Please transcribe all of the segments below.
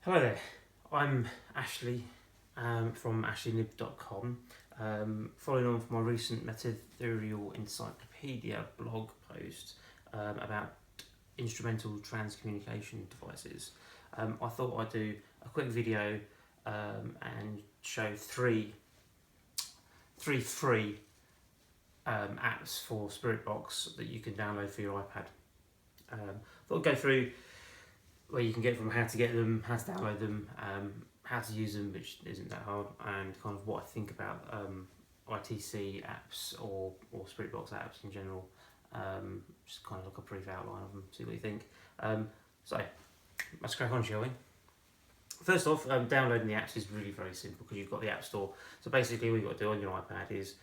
Hello there, I'm Ashley from ashleyknibb.com. Following on from my recent Material Encyclopedia blog post about instrumental transcommunication devices, I thought I'd do a quick video and show three free apps for Spirit Box that you can download for your iPad. Thought I'd go through where you can get from how to get them, how to download them, how to use them, which isn't that hard, and kind of what I think about ITC apps or Spirit Box apps in general. Just kind of like a brief outline of them, see what you think. So let's crack on, shall we? First off, downloading the apps is really very simple because you've got the App Store. So basically all you've got to do on your iPad is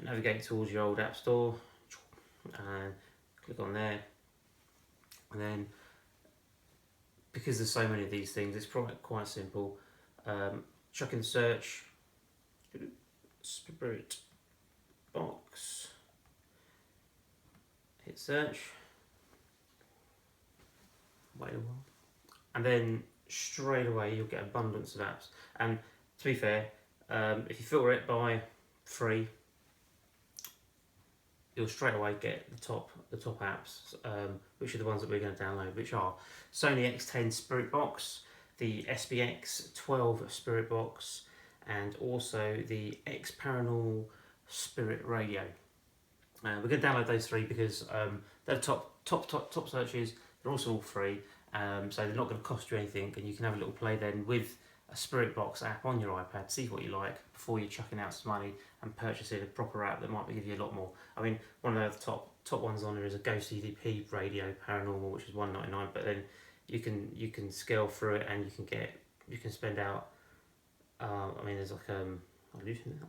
navigate towards your old App Store and click on there, and then because there's so many of these things, it's probably quite simple. Chuck in search, Spirit Box, hit search, wait a while, and then straight away you'll get abundance of apps. And to be fair, if you filter it by free, you'll straight away get the top apps, which are the ones that we're going to download, which are Sony X10 Spirit Box, the SBX12 Spirit Box, and also the XParanormal Spirit Radio. We're going to download those three because they're top searches. They're also all free, so they're not going to cost you anything, and you can have a little play then with a Spirit Box app on your iPad, see what you like before you're chucking out some money and purchasing a proper app that might give you a lot more. I mean, one of the top ones on there is a Ghost EVP Radio Paranormal, which is $1.99, but then you can scale through it and you can spend out. I mean, there's like I'm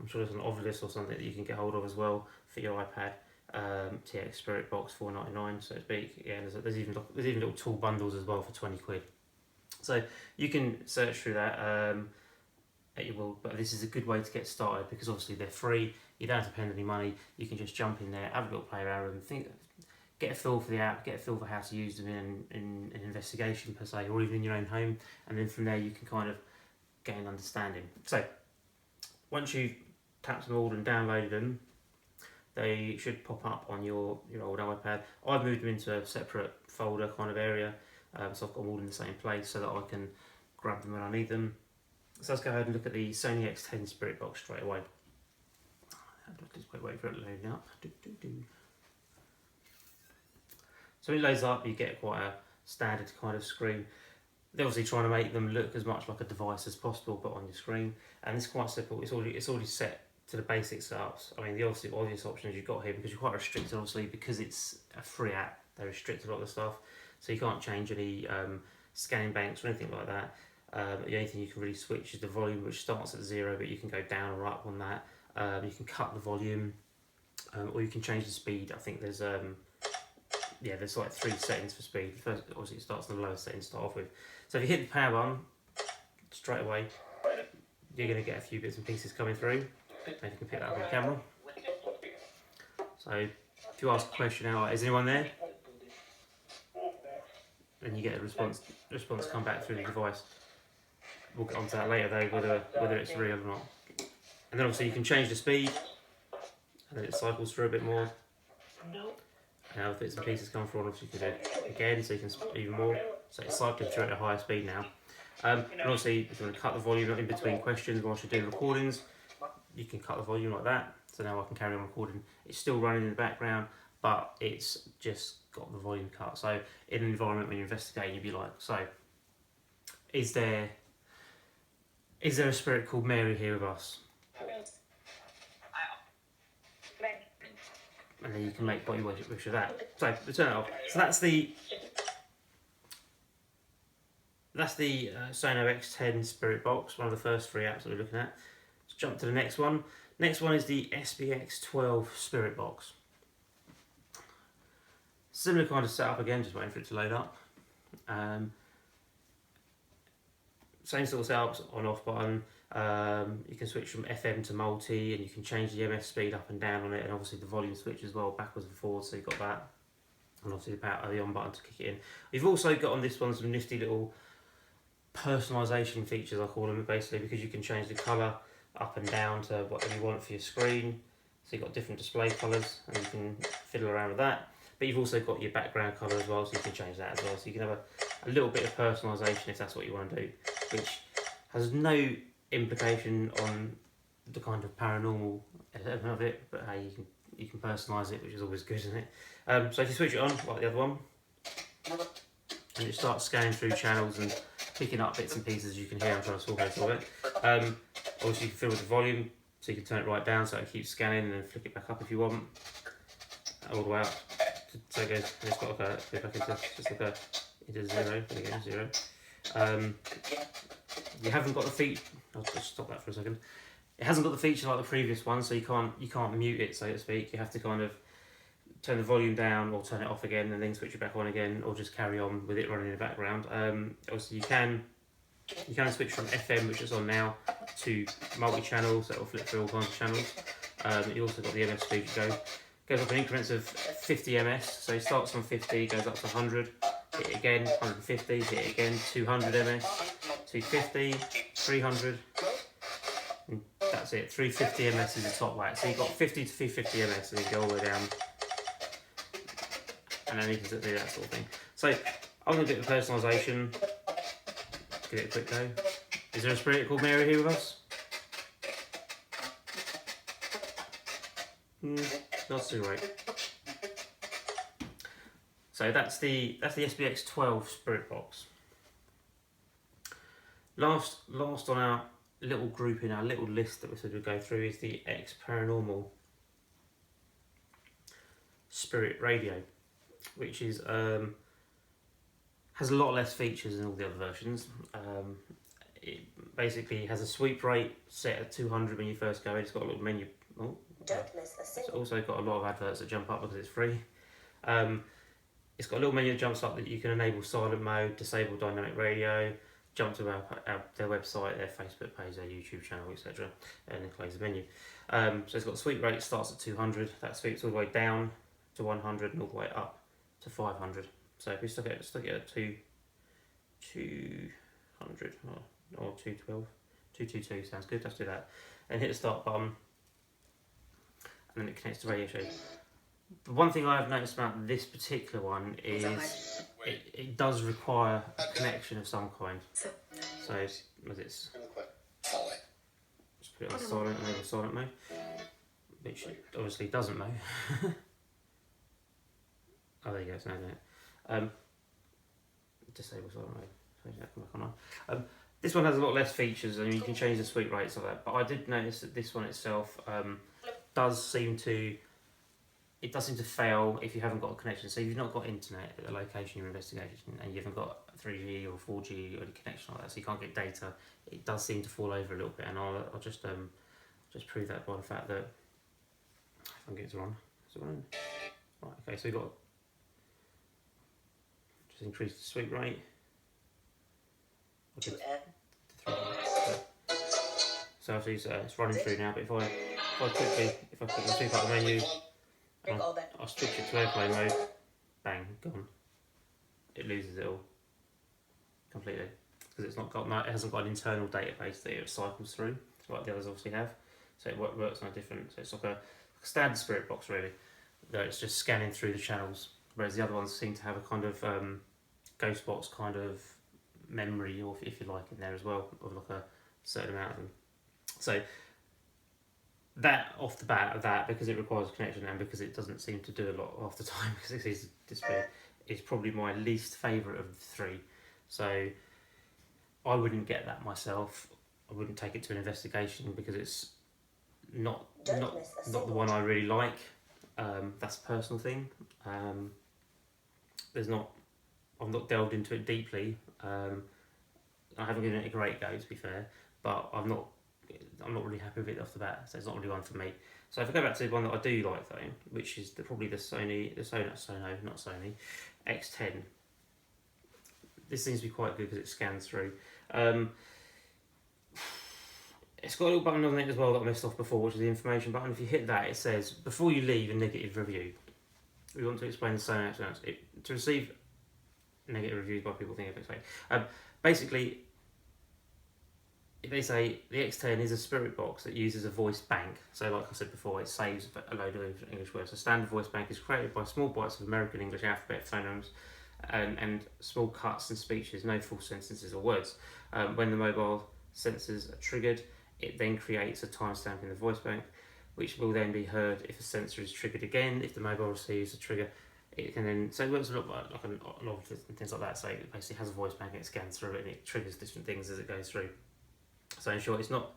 sure there's an Ovilus or something that you can get hold of as well for your iPad. TX Spirit Box $4.99, so to speak. Yeah, there's even little tool bundles as well for £20. So you can search through that at your will, but this is a good way to get started because obviously they're free. You don't have to spend any money. You can just jump in there, have a little play around with them, get a feel for the app, get a feel for how to use them in an investigation per se, or even in your own home, and then from there you can kind of gain understanding. So once you've tapped them all and downloaded them, they should pop up on your old iPad. I've moved them into a separate folder kind of area, so I've got them all in the same place so that I can grab them when I need them. So let's go ahead and look at the Sony X10 Spirit Box straight away. Just wait for it to load up. So when it loads up, you get quite a standard kind of screen. They're obviously trying to make them look as much like a device as possible, but on your screen. And it's quite simple. It's already set to the basic setups. I mean, the obvious options you've got here, because you're quite restricted, obviously, because it's a free app. They restrict a lot of the stuff, so you can't change any scanning banks or anything like that. The only thing you can really switch is the volume, which starts at 0, but you can go down or up on that. You can cut the volume, or you can change the speed. I think there's there's like 3 settings for speed. First, obviously, it starts on the lowest setting to start off with. So if you hit the power button straight away, you're going to get a few bits and pieces coming through. If you can pick that up on camera. So if you ask a question now, is anyone there? And you get a response come back through the device. We'll get onto that later though, whether it's real or not. And then obviously you can change the speed, and then it cycles through a bit more. Now the bits and pieces come through, obviously you can do it again, so you can even more. So it's cycling through at a higher speed now. And obviously if you want to cut the volume in between questions whilst you're doing recordings, you can cut the volume like that. So now I can carry on recording. It's still running in the background, but it's just got the volume cut. So in an environment when you're investigating, you'd be like, so is there a spirit called Mary here with us? And then you can make what you wish of that. So we turn it off. So that's the Sono X10 Spirit Box, one of the first 3 apps that we're looking at. Let's jump to the next one. Next one is the SBX12 Spirit Box. Similar kind of setup again, just waiting for it to load up. Same sort of setups, on off button. You can switch from FM to multi, and you can change the MS speed up and down on it, and obviously the volume switch as well, backwards and forwards, so you've got that. And obviously the on button to kick it in. We've also got on this one some nifty little personalisation features, I call them, basically, because you can change the colour up and down to whatever you want for your screen. So you've got different display colours and you can fiddle around with that. But you've also got your background colour as well, so you can change that as well. So you can have a little bit of personalisation if that's what you want to do, which has no implication on the kind of paranormal element of it, but hey, you can personalise it, which is always good, isn't it? So if you switch it on, like the other one, and it starts scanning through channels and picking up bits and pieces you can hear. I'm trying to talk over it. Obviously you can fiddle with the volume, so you can turn it right down so it keeps scanning and then flick it back up if you want, all the way up. So it goes, it's got like a, back into, just like into zero, there we go, zero. You haven't got the feature, I'll just stop that for a second. It hasn't got the feature like the previous one, so you can't mute it, so to speak. You have to kind of turn the volume down or turn it off again and then switch it back on again, or just carry on with it running in the background. Obviously you can switch from FM, which is on now, to multi-channel, so it will flip through all kinds of channels. You also got the MS speed goes up in increments of 50 ms, so it starts on 50, goes up to 100, hit it again, 150, hit it again, 200 ms, 250, 300, and that's it. 350 ms is the top weight, so you've got 50 to 350 ms, and you go all the way down, and then you can do that sort of thing. So I'm going to do the personalisation. Give it a quick go. Is there a spirit called Mary here with us? Not too right. So that's the SBX12 Spirit Box. Last on our little group in our little list that we said we'd go through is the XParanormal Spirit Radio, which is has a lot less features than all the other versions. It basically has a sweep rate set at 200 when you first go in. It's got a little menu. It's also got a lot of adverts that jump up because it's free. It's got a little menu that jumps up that you can enable silent mode, disable dynamic radio, jump to their website, their Facebook page, their YouTube channel, etc. and then close the menu. So it's got a sweep rate, starts at 200, that sweeps all the way down to 100 and all the way up to 500. So if we stick it at 200 or 212, 222 sounds good, let's do that. And hit the start button, and then it connects to radio show. The one thing I have noticed about this particular one is it does require a connection of some kind. So as it's just put it on silent, enable silent mode, which it obviously doesn't know. Oh, there you go, it's now doing it. Disable silent mode. So that can come back on. This one has a lot less features. I mean, you can change the sweep rates of that, but I did notice that this one itself does seem to fail if you haven't got a connection. So if you've not got internet at the location you're investigating and you haven't got 3G or 4G or any connection like that, so you can't get data, it does seem to fall over a little bit. And I'll just prove that by the fact that if I can get it on. Is it on? Right. Okay. So we've got just increase the sweep rate. So obviously it's running through now, but if I quickly sweep up the menu, I'll switch it to airplane mode, bang, gone. It loses it all completely because it hasn't got an internal database that it cycles through like the others obviously have. So it works no different. So it's like a standard spirit box really, though it's just scanning through the channels, whereas the other ones seem to have a kind of ghost box kind of memory, or if you like, in there as well, of like a certain amount of them. So that off the bat of that, because it requires a connection and because it doesn't seem to do a lot half the time because it seems to disappear, is probably my least favourite of the three. So I wouldn't get that myself. I wouldn't take it to an investigation because it's not the one I really like. That's a personal thing. I've not delved into it deeply. I haven't given it a great go, to be fair, but I'm not really happy with it off the bat, so it's not really one for me. So if I go back to the one that I do like though, which is probably the Sono X10. This seems to be quite good because it scans through. It's got a little button on it as well that I missed off before, which is the information button. If you hit that, it says, before you leave a negative review, we want to explain the Sono X10. To receive negative reviews by people thinking of it. Basically, they say the X10 is a spirit box that uses a voice bank. So like I said before, it saves a load of English words. A standard voice bank is created by small bites of American English alphabet phonemes and small cuts and speeches, no full sentences or words. When the mobile sensors are triggered, it then creates a timestamp in the voice bank, which will then be heard if a sensor is triggered again. If the mobile receives a trigger, it can then, so it works a lot like a lot of things like that. So it basically has a voice bank, it scans through it, and it triggers different things as it goes through. So in short, it's not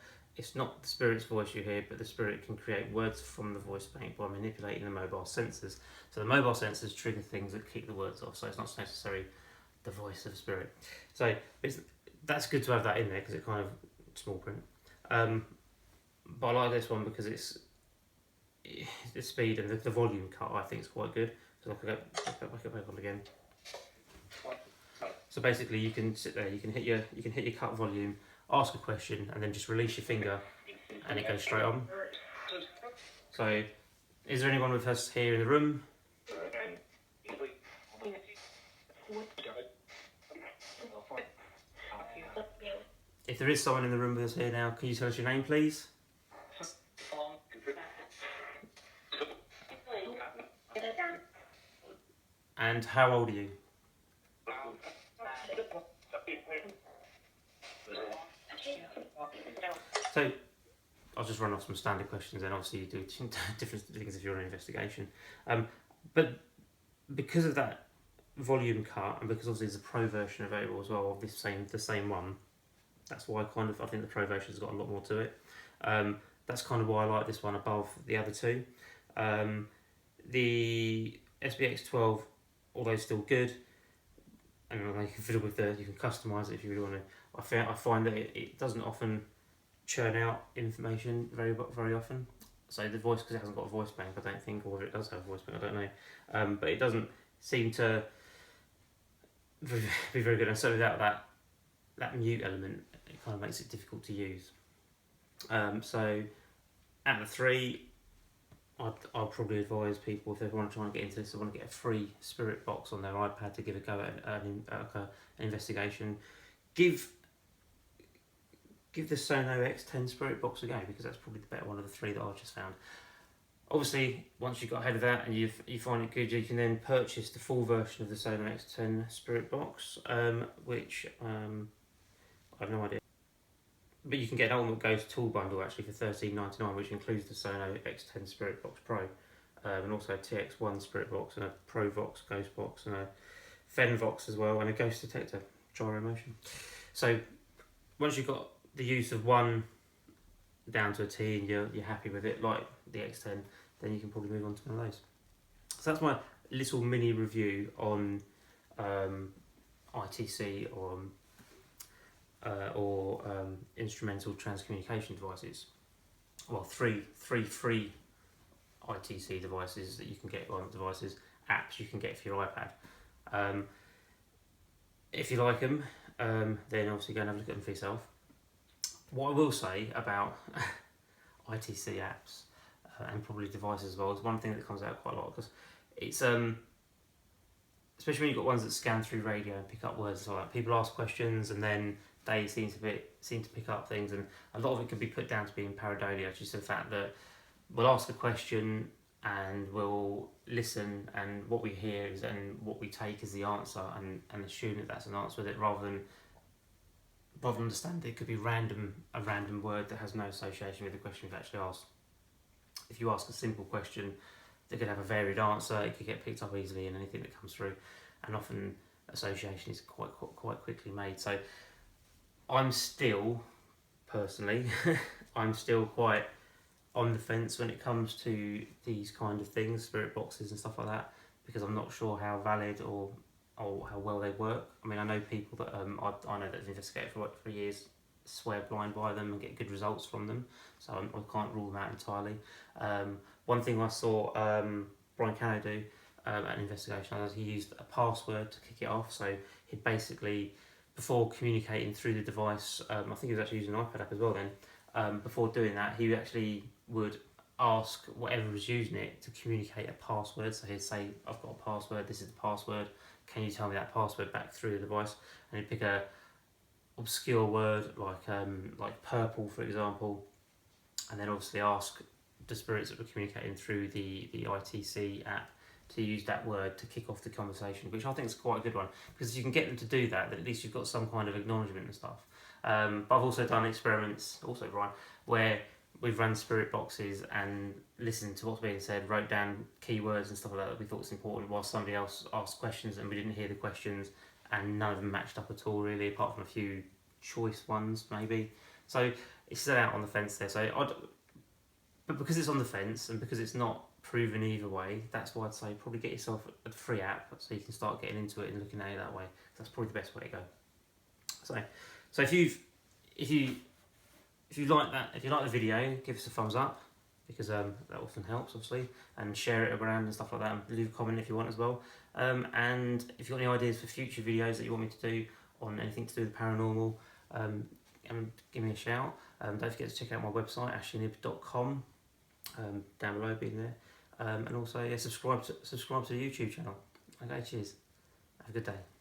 the spirit's voice you hear, but the spirit can create words from the voice bank by manipulating the mobile sensors. So the mobile sensors trigger things that keep the words off. So it's not necessarily the voice of the spirit. So that's good to have that in there because it kind of small print. But I like this one because it's the speed and the volume cut. I think is quite good. So I can go back on again. So basically, you can sit there, you can hit your cut volume, ask a question, and then just release your finger, and it goes straight on. So, is there anyone with us here in the room? If there is someone in the room with us here now, can you tell us your name, please? And how old are you? So, I'll just run off some standard questions, and obviously you do different things if you're on an investigation. But because of that volume cut, and because obviously there's a pro version available as well of the same one, that's why I think the pro version's got a lot more to it. That's kind of why I like this one above the other two. The SBX12, although still good, and you can fiddle with you can customise it if you really want to. I find that it doesn't often churn out information very often. So the voice, because it hasn't got a voice bank, I don't think, or if it does have a voice bank, I don't know. But it doesn't seem to be very good. And so without that mute element, it kind of makes it difficult to use. So at the 3, I'd probably advise people, if they want to try and get into this, they want to get a free spirit box on their iPad to give a go at an investigation. Give the Sono X10 Spirit Box a go, because that's probably the better one of the 3 that I've just found. Obviously, once you've got ahead of that and you find it good, you can then purchase the full version of the Sono X10 Spirit Box, which I have no idea. But you can get an Ultimate Ghost Tool Bundle actually for $13.99, which includes the Sono X10 Spirit Box Pro, and also a TX1 Spirit Box and a Pro Vox Ghost Box and a Fen Vox as well, and a Ghost Detector Gyro Motion. So once you've got the use of one down to a T and you're happy with it, like the X10, then you can probably move on to one of those. So that's my little mini review on ITC or instrumental transcommunication devices. Well, three free ITC devices that you can get on devices, apps you can get for your iPad. If you like them, then obviously go and have a look at them for yourself. What I will say about ITC apps and probably devices as well is one thing that comes out quite a lot, because it's especially when you've got ones that scan through radio and pick up words like that. People ask questions and then they seem to pick up things, and a lot of it can be put down to being pareidolia, just the fact that we'll ask a question and we'll listen, and what we hear is, and what we take is the answer, and assume that that's an answer with it, rather than understand it could be a random word that has no association with the question we've actually asked. If you ask a simple question, they could have a varied answer, it could get picked up easily in anything that comes through, and often association is quite quickly made. So I'm still, personally, I'm still quite on the fence when it comes to these kind of things, spirit boxes and stuff like that, because I'm not sure how valid or how well they work. I mean, I know people that I know that have investigated for years swear blind by them and get good results from them, so I can't rule them out entirely. One thing I saw Brian Cano do at an investigation, he used a password to kick it off. So he'd basically, before communicating through the device, I think he was actually using an iPad app as well then, before doing that he actually would ask whatever was using it to communicate a password. So he'd say, I've got a password, this is the password, can you tell me that password back through the device? And he'd pick a obscure word like purple, for example, and then obviously ask the spirits that we're communicating through the ITC app to use that word to kick off the conversation, which I think is quite a good one, because if you can get them to do that, then at least you've got some kind of acknowledgement and stuff. But I've also done experiments, also Ryan, where we've run spirit boxes and listened to what's being said, wrote down keywords and stuff like that we thought was important, while somebody else asked questions and we didn't hear the questions, and none of them matched up at all really, apart from a few choice ones maybe. So it's still out on the fence there. But because it's on the fence and because it's not proven either way, that's why I'd say probably get yourself a free app so you can start getting into it and looking at it that way. That's probably the best way to go. So if you like that, if you like the video, give us a thumbs up, because that often helps, obviously, and share it around and stuff like that, and leave a comment if you want as well. And if you've got any ideas for future videos that you want me to do on anything to do with paranormal, give me a shout. Don't forget to check out my website, ashleyknibb.com, down below, being there. And also, subscribe to the YouTube channel. Okay, cheers. Have a good day.